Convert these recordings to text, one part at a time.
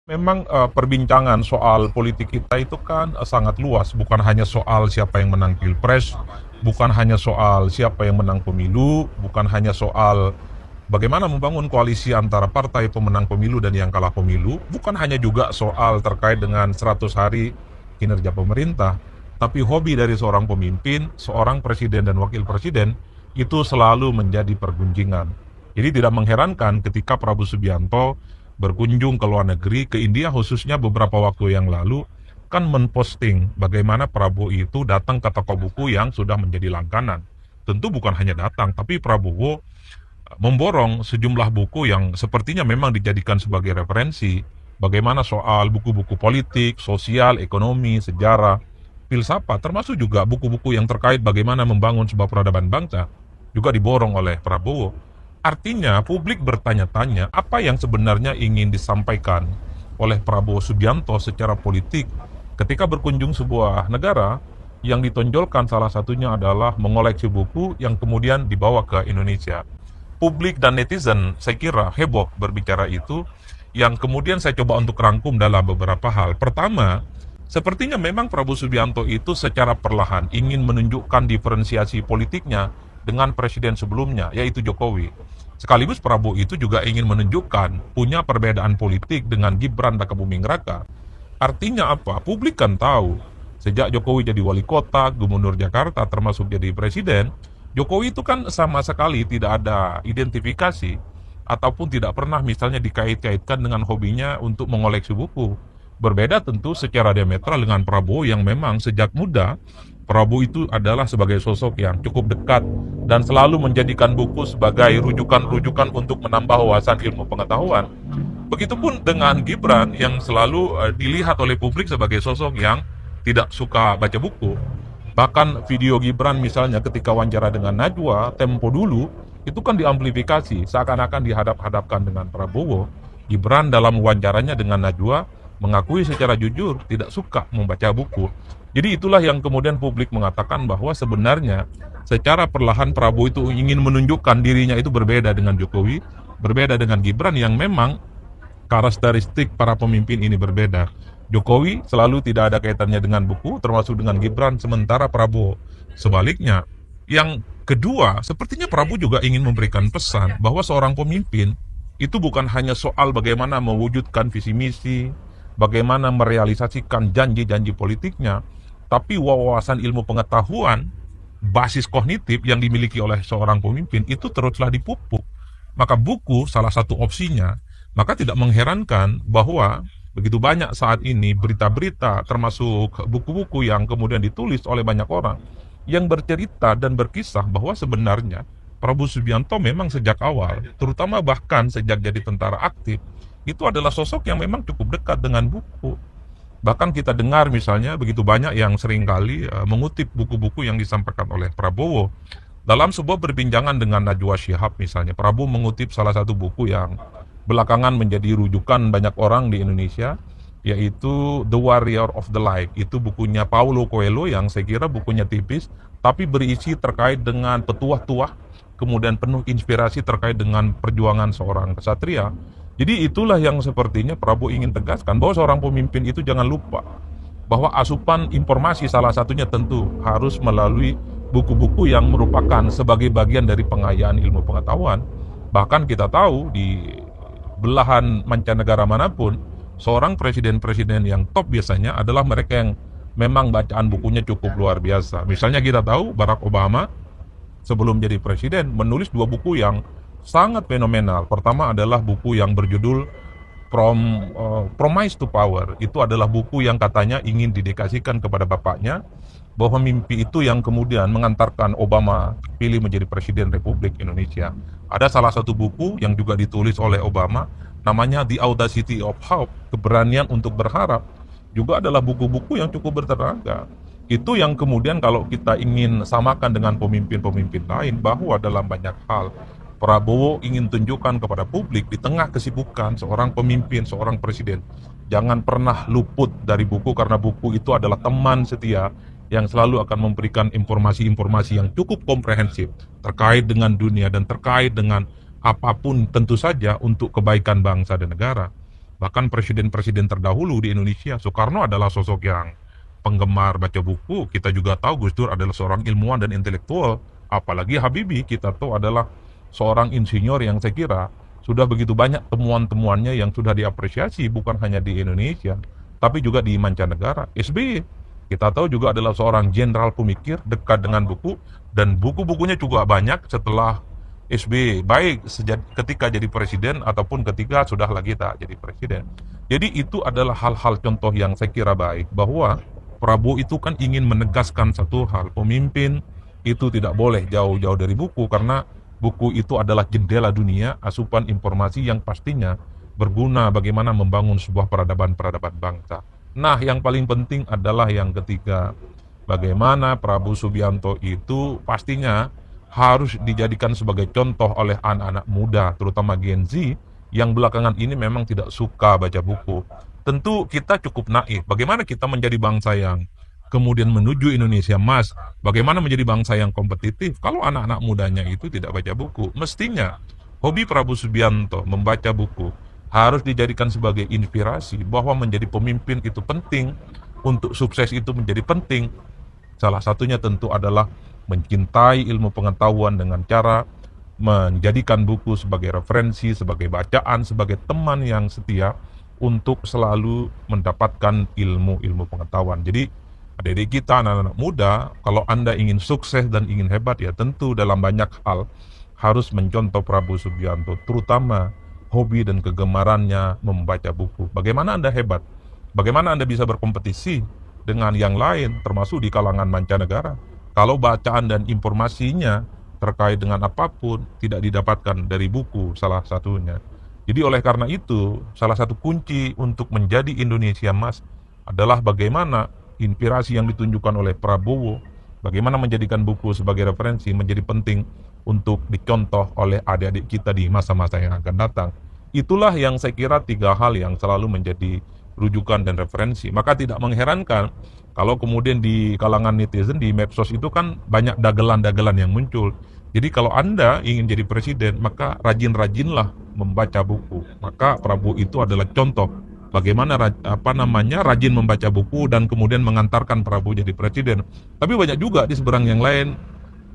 Memang perbincangan soal politik kita itu kan sangat luas, bukan hanya soal siapa yang menang pilpres, bukan hanya soal siapa yang menang pemilu, bukan hanya soal bagaimana membangun koalisi antara partai pemenang pemilu dan yang kalah pemilu, bukan hanya juga soal terkait dengan 100 hari kinerja pemerintah, tapi hobi dari seorang pemimpin, seorang presiden dan wakil presiden itu selalu menjadi pergunjingan. Jadi tidak mengherankan ketika Prabowo Subianto berkunjung ke luar negeri, ke India khususnya beberapa waktu yang lalu, kan memposting bagaimana Prabowo itu datang ke toko buku yang sudah menjadi langganan. Tentu bukan hanya datang, tapi Prabowo memborong sejumlah buku yang sepertinya memang dijadikan sebagai referensi. Bagaimana soal buku-buku politik, sosial, ekonomi, sejarah, filsafat, termasuk juga buku-buku yang terkait bagaimana membangun sebuah peradaban bangsa, juga diborong oleh Prabowo. Artinya publik bertanya-tanya apa yang sebenarnya ingin disampaikan oleh Prabowo Subianto secara politik ketika berkunjung sebuah negara yang ditonjolkan salah satunya adalah mengoleksi buku yang kemudian dibawa ke Indonesia. Publik dan netizen saya kira heboh berbicara itu, yang kemudian saya coba untuk rangkum dalam beberapa hal. Pertama, sepertinya memang Prabowo Subianto itu secara perlahan ingin menunjukkan diferensiasi politiknya dengan presiden sebelumnya, yaitu Jokowi. Sekaligus Prabowo itu juga ingin menunjukkan punya perbedaan politik dengan Gibran Rakabuming Raka. Artinya apa? Publik kan tahu, sejak Jokowi jadi wali kota, gubernur Jakarta, termasuk jadi presiden, Jokowi itu kan sama sekali tidak ada identifikasi ataupun tidak pernah misalnya dikait-kaitkan dengan hobinya untuk mengoleksi buku. Berbeda tentu secara diametral dengan Prabowo yang memang sejak muda Prabowo itu adalah sebagai sosok yang cukup dekat dan selalu menjadikan buku sebagai rujukan-rujukan untuk menambah wawasan ilmu pengetahuan. Begitupun dengan Gibran yang selalu dilihat oleh publik sebagai sosok yang tidak suka baca buku. Bahkan video Gibran misalnya ketika wawancara dengan Najwa, Tempo dulu, itu kan diamplifikasi, seakan-akan dihadap-hadapkan dengan Prabowo. Gibran dalam wawancaranya dengan Najwa mengakui secara jujur tidak suka membaca buku. Jadi itulah yang kemudian publik mengatakan bahwa sebenarnya secara perlahan Prabowo itu ingin menunjukkan dirinya itu berbeda dengan Jokowi, berbeda dengan Gibran yang memang karakteristik para pemimpin ini berbeda. Jokowi selalu tidak ada kaitannya dengan buku, termasuk dengan Gibran, sementara Prabowo sebaliknya. Yang kedua, sepertinya Prabowo juga ingin memberikan pesan bahwa seorang pemimpin itu bukan hanya soal bagaimana mewujudkan visi misi, bagaimana merealisasikan janji-janji politiknya, tapi wawasan ilmu pengetahuan, basis kognitif yang dimiliki oleh seorang pemimpin itu teruslah dipupuk. Maka buku salah satu opsinya. Maka tidak mengherankan bahwa begitu banyak saat ini berita-berita termasuk buku-buku yang kemudian ditulis oleh banyak orang yang bercerita dan berkisah bahwa sebenarnya Prabowo Subianto memang sejak awal, terutama bahkan sejak jadi tentara aktif, itu adalah sosok yang memang cukup dekat dengan buku. Bahkan kita dengar misalnya begitu banyak yang seringkali mengutip buku-buku yang disampaikan oleh Prabowo. Dalam sebuah perbincangan dengan Najwa Shihab misalnya, Prabowo mengutip salah satu buku yang belakangan menjadi rujukan banyak orang di Indonesia, yaitu The Warrior of the Light. Itu bukunya Paulo Coelho yang saya kira bukunya tipis, tapi berisi terkait dengan petuah-tuah, kemudian penuh inspirasi terkait dengan perjuangan seorang kesatria. Jadi itulah yang sepertinya Prabowo ingin tegaskan, bahwa seorang pemimpin itu jangan lupa bahwa asupan informasi salah satunya tentu harus melalui buku-buku yang merupakan sebagai bagian dari pengayaan ilmu pengetahuan. Bahkan kita tahu di belahan mancanegara manapun, seorang presiden-presiden yang top biasanya adalah mereka yang memang bacaan bukunya cukup luar biasa. Misalnya kita tahu Barack Obama sebelum jadi presiden menulis dua buku yang sangat fenomenal. Pertama adalah buku yang berjudul Promise to Power. Itu adalah buku yang katanya ingin didedikasikan kepada bapaknya, bahwa mimpi itu yang kemudian mengantarkan Obama pilih menjadi Presiden Republik Indonesia. Ada salah satu buku yang juga ditulis oleh Obama, namanya The Audacity of Hope, keberanian untuk berharap. Juga adalah buku-buku yang cukup bertenaga. Itu yang kemudian kalau kita ingin samakan dengan pemimpin-pemimpin lain, bahwa dalam banyak hal Prabowo ingin tunjukkan kepada publik di tengah kesibukan seorang pemimpin, seorang presiden, jangan pernah luput dari buku, karena buku itu adalah teman setia yang selalu akan memberikan informasi-informasi yang cukup komprehensif terkait dengan dunia dan terkait dengan apapun tentu saja untuk kebaikan bangsa dan negara. Bahkan presiden-presiden terdahulu di Indonesia, Soekarno adalah sosok yang penggemar baca buku. Kita juga tahu Gus Dur adalah seorang ilmuwan dan intelektual. Apalagi Habibie, kita tahu adalah seorang insinyur yang saya kira sudah begitu banyak temuan-temuannya yang sudah diapresiasi bukan hanya di Indonesia, tapi juga di mancanegara. SBY, kita tahu juga adalah seorang jenderal pemikir dekat dengan buku, dan buku-bukunya juga banyak setelah SBY, baik ketika jadi presiden ataupun ketika sudah lagi tak jadi presiden. Jadi itu adalah hal-hal contoh yang saya kira baik, bahwa Prabowo itu kan ingin menegaskan satu hal, pemimpin itu tidak boleh jauh-jauh dari buku, karena buku itu adalah jendela dunia, asupan informasi yang pastinya berguna bagaimana membangun sebuah peradaban-peradaban bangsa. Nah, yang paling penting adalah yang ketiga, bagaimana Prabowo Subianto itu pastinya harus dijadikan sebagai contoh oleh anak-anak muda, terutama Gen Z, yang belakangan ini memang tidak suka baca buku. Tentu kita cukup naif, bagaimana kita menjadi bangsa yang kemudian menuju Indonesia Emas, bagaimana menjadi bangsa yang kompetitif, kalau anak-anak mudanya itu tidak baca buku. Mestinya, hobi Prabowo Subianto membaca buku harus dijadikan sebagai inspirasi, bahwa menjadi pemimpin itu penting, untuk sukses itu menjadi penting. Salah satunya tentu adalah mencintai ilmu pengetahuan dengan cara menjadikan buku sebagai referensi, sebagai bacaan, sebagai teman yang setia untuk selalu mendapatkan ilmu-ilmu pengetahuan. Jadi adik-adik kita, anak-anak muda, kalau Anda ingin sukses dan ingin hebat, ya tentu dalam banyak hal harus mencontoh Prabowo Subianto, terutama hobi dan kegemarannya membaca buku. Bagaimana Anda hebat? Bagaimana Anda bisa berkompetisi dengan yang lain, termasuk di kalangan mancanegara, kalau bacaan dan informasinya terkait dengan apapun tidak didapatkan dari buku salah satunya. Jadi oleh karena itu, salah satu kunci untuk menjadi Indonesia Emas adalah bagaimana inspirasi yang ditunjukkan oleh Prabowo, bagaimana menjadikan buku sebagai referensi menjadi penting untuk dicontoh oleh adik-adik kita di masa-masa yang akan datang. Itulah yang saya kira tiga hal yang selalu menjadi rujukan dan referensi. Maka tidak mengherankan kalau kemudian di kalangan netizen, di medsos itu kan banyak dagelan-dagelan yang muncul. Jadi kalau Anda ingin jadi presiden, maka rajin-rajinlah membaca buku. Maka Prabowo itu adalah contoh bagaimana rajin membaca buku dan kemudian mengantarkan Prabowo jadi presiden. Tapi banyak juga di seberang yang lain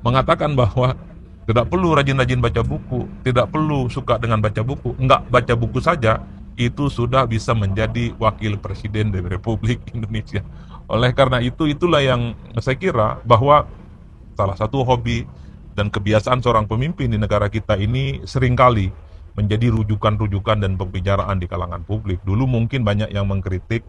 mengatakan bahwa tidak perlu rajin-rajin baca buku, tidak perlu suka dengan baca buku, enggak baca buku saja itu sudah bisa menjadi wakil presiden dari Republik Indonesia. Oleh karena itu, itulah yang saya kira bahwa salah satu hobi dan kebiasaan seorang pemimpin di negara kita ini seringkali menjadi rujukan-rujukan dan pembicaraan di kalangan publik. Dulu mungkin banyak yang mengkritik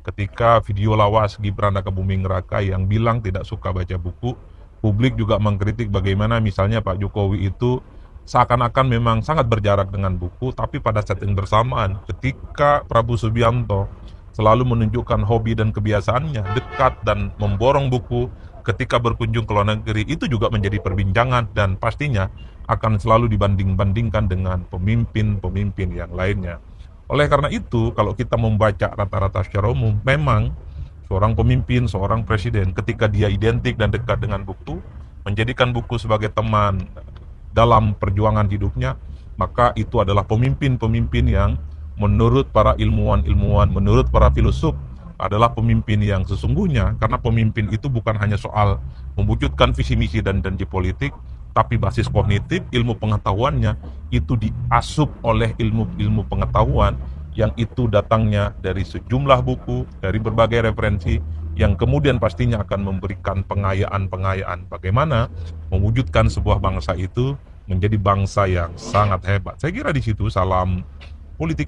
ketika video lawas Gibran Rakabuming Raka yang bilang tidak suka baca buku. Publik juga mengkritik bagaimana misalnya Pak Jokowi itu seakan-akan memang sangat berjarak dengan buku, tapi pada saat yang bersamaan ketika Prabowo Subianto selalu menunjukkan hobi dan kebiasaannya dekat dan memborong buku ketika berkunjung ke luar negeri, itu juga menjadi perbincangan dan pastinya akan selalu dibanding-bandingkan dengan pemimpin-pemimpin yang lainnya. Oleh karena itu, kalau kita membaca rata-rata secara umum, memang seorang pemimpin, seorang presiden ketika dia identik dan dekat dengan buku, menjadikan buku sebagai teman dalam perjuangan hidupnya, maka itu adalah pemimpin-pemimpin yang menurut para ilmuwan-ilmuwan, menurut para filosof adalah pemimpin yang sesungguhnya, karena pemimpin itu bukan hanya soal mewujudkan visi misi dan janji politik, tapi basis kognitif, ilmu pengetahuannya itu diasup oleh ilmu-ilmu pengetahuan yang itu datangnya dari sejumlah buku, dari berbagai referensi yang kemudian pastinya akan memberikan pengayaan-pengayaan bagaimana mewujudkan sebuah bangsa itu menjadi bangsa yang sangat hebat. Saya kira di situ salam politik.